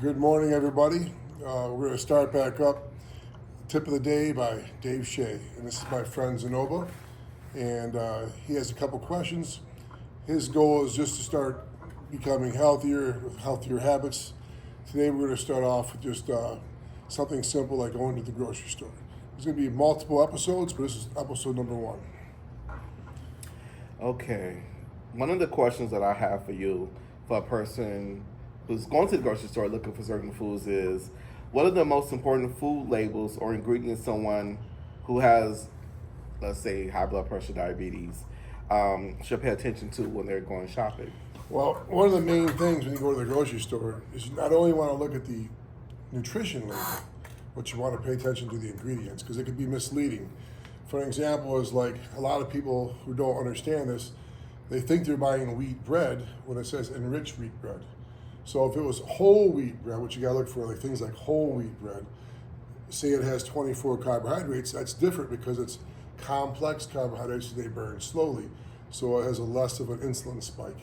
Good morning, everybody. We're going to start back up. Tip of the day by Dave Shay. And this is my friend Zenoba. And he has a couple questions. His goal is just to start becoming healthier with healthier habits. Today, we're going to start off with just something simple like going to the grocery store. There's going to be multiple episodes, but this is episode number 1. Okay. One of the questions that I have for you, for a person who's going to the grocery store looking for certain foods, is what are the most important food labels or ingredients someone who has, let's say, high blood pressure, diabetes, should pay attention to when they're going shopping? Well, one of the main things when you go to the grocery store is you not only want to look at the nutrition label, but you want to pay attention to the ingredients because it could be misleading. For an example, is like a lot of people who don't understand this, they think they're buying wheat bread when it says enriched wheat bread. So if it was whole wheat bread, what you gotta look for, like things like whole wheat bread, say it has 24 carbohydrates, that's different because it's complex carbohydrates and they burn slowly. So it has a less of an insulin spike,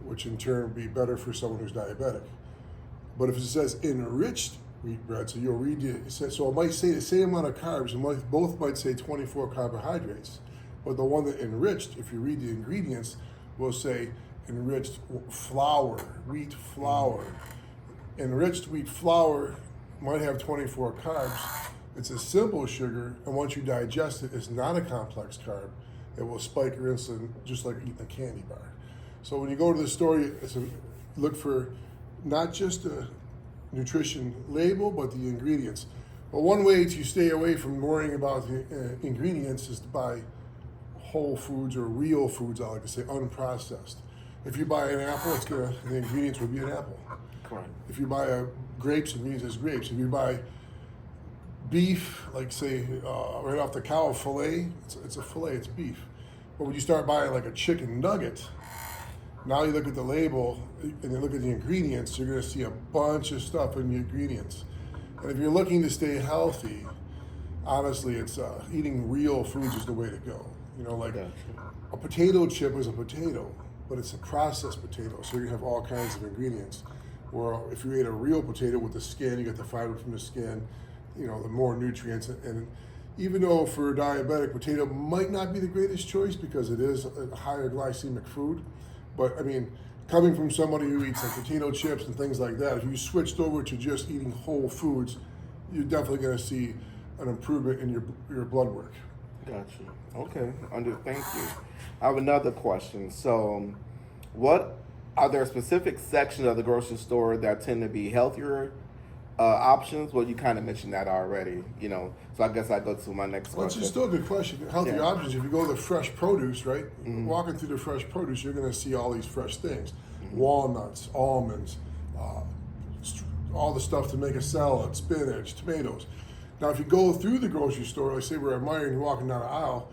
which in turn would be better for someone who's diabetic. But if it says enriched wheat bread, so you'll read it, so it might say the same amount of carbs, and both might say 24 carbohydrates, but the one that enriched, if you read the ingredients, will say enriched flour, wheat flour. Enriched wheat flour might have 24 carbs. It's a simple sugar, and once you digest it, it's not a complex carb. It will spike your insulin just like eating a candy bar. So when you go to the store, look for not just a nutrition label, but the ingredients. But one way to stay away from worrying about the ingredients is to buy whole foods or real foods, I like to say, unprocessed. If you buy an apple, the ingredients will be an apple. Correct. If you buy grapes, the ingredients is grapes. If you buy beef, like say right off the cow fillet, it's a fillet, it's beef. But when you start buying like a chicken nugget, now you look at the label and you look at the ingredients, you're going to see a bunch of stuff in the ingredients. And if you're looking to stay healthy, honestly, it's eating real foods is the way to go. You know, like a potato chip is a potato, but it's a processed potato, so you have all kinds of ingredients. Or if you ate a real potato with the skin, you get the fiber from the skin, you know, the more nutrients. And even though for a diabetic, potato might not be the greatest choice because it is a higher glycemic food, but I mean, coming from somebody who eats like potato chips and things like that, if you switched over to just eating whole foods, you're definitely going to see an improvement in your blood work. Gotcha. Okay. Thank you. I have another question. So, what are there specific sections of the grocery store that tend to be healthier options? Well, you kind of mentioned that already, you know. So I guess I go to my next Well, question. it's still a good question. Healthier options. If you go to the fresh produce, right? Mm-hmm. Walking through the fresh produce, you're going to see all these fresh things: walnuts, almonds, all the stuff to make a salad, spinach, tomatoes. Now, if you go through the grocery store, like say we're at Meijer and you're walking down the aisle,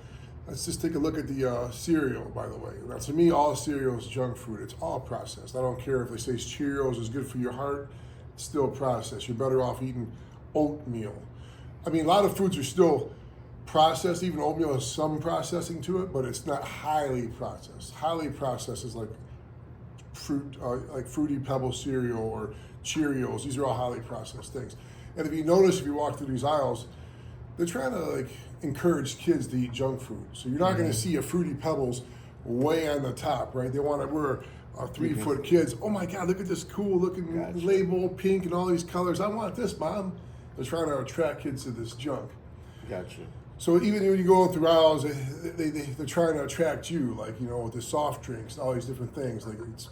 let's just take a look at the cereal, by the way. Now, to me, all cereal is junk food. It's all processed. I don't care if they say Cheerios is good for your heart. It's still processed. You're better off eating oatmeal. I mean, a lot of foods are still processed. Even oatmeal has some processing to it, but it's not highly processed. Highly processed is like Fruity Pebble cereal or Cheerios. These are all highly processed things. And if you notice, if you walk through these aisles, they're trying to like encourage kids to eat junk food. So you're not going to see a Fruity Pebbles way on the top, right? They want to, we're 3-foot kids. Oh my God, look at this cool looking label, pink and all these colors. I want this, Mom. They're trying to attract kids to this junk. Gotcha. So even when you go through aisles, they're trying to attract you, like, you know, with the soft drinks, all these different things, like it's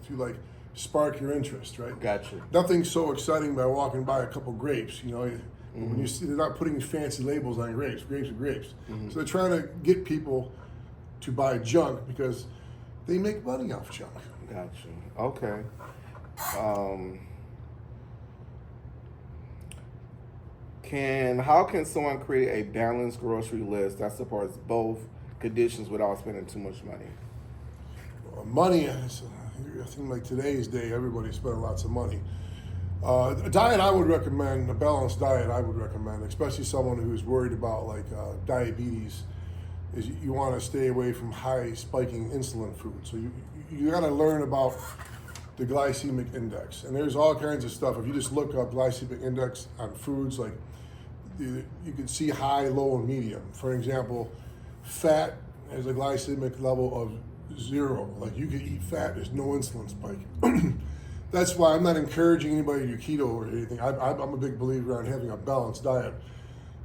to like spark your interest, right? Gotcha. Nothing's so exciting by walking by a couple grapes, you know. When you see, they're not putting fancy labels on grapes. Grapes are grapes. So they're trying to get people to buy junk because they make money off junk. Gotcha. Okay. How can someone create a balanced grocery list that supports both conditions without spending too much money? Money, I think like today's day, everybody's spending lots of money. A diet I would recommend, a balanced diet I would recommend, especially someone who's worried about like diabetes, is you want to stay away from high spiking insulin food. So you got to learn about the glycemic index. And there's all kinds of stuff. If you just look up glycemic index on foods, like you can see high, low, and medium. For example, fat has a glycemic level of 0. Like you can eat fat, there's no insulin spike. That's why I'm not encouraging anybody to do keto or anything. I'm a big believer on having a balanced diet.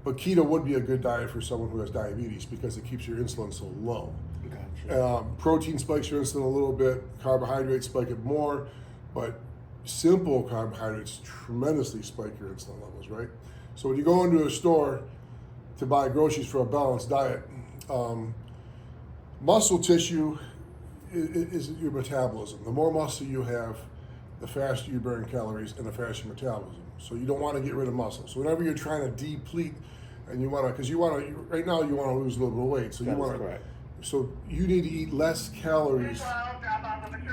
But keto would be a good diet for someone who has diabetes because it keeps your insulin so low. Gotcha. Protein spikes your insulin a little bit, carbohydrates spike it more, but simple carbohydrates tremendously spike your insulin levels, right? So when you go into a store to buy groceries for a balanced diet, muscle tissue is your metabolism. The more muscle you have, the faster you burn calories and the faster your metabolism. So you don't want to get rid of muscle. So whenever you're trying to deplete, and you want to, because you want to, right now you want to lose a little bit of weight. So you want to, so you need to eat less calories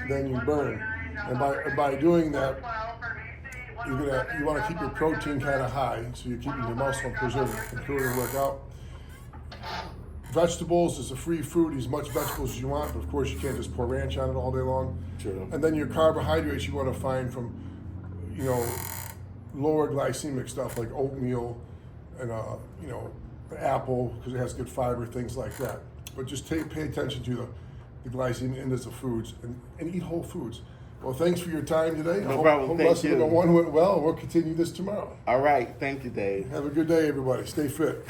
than you burn. And by doing that, you want to keep your protein kind of high, so you're keeping your muscle preserved and to work out. Vegetables is a free fruit, as much vegetables as you want, but of course you can't just pour ranch on it all day long. True. And then your carbohydrates you want to find from, lower glycemic stuff like oatmeal and an apple because it has good fiber, things like that. But just pay attention to the glycemic index of foods and eat whole foods. Well, thanks for your time today. No problem. Thank you. Lesson number 1 went well. We'll continue this tomorrow. All right. Thank you, Dave. Have a good day, everybody. Stay fit.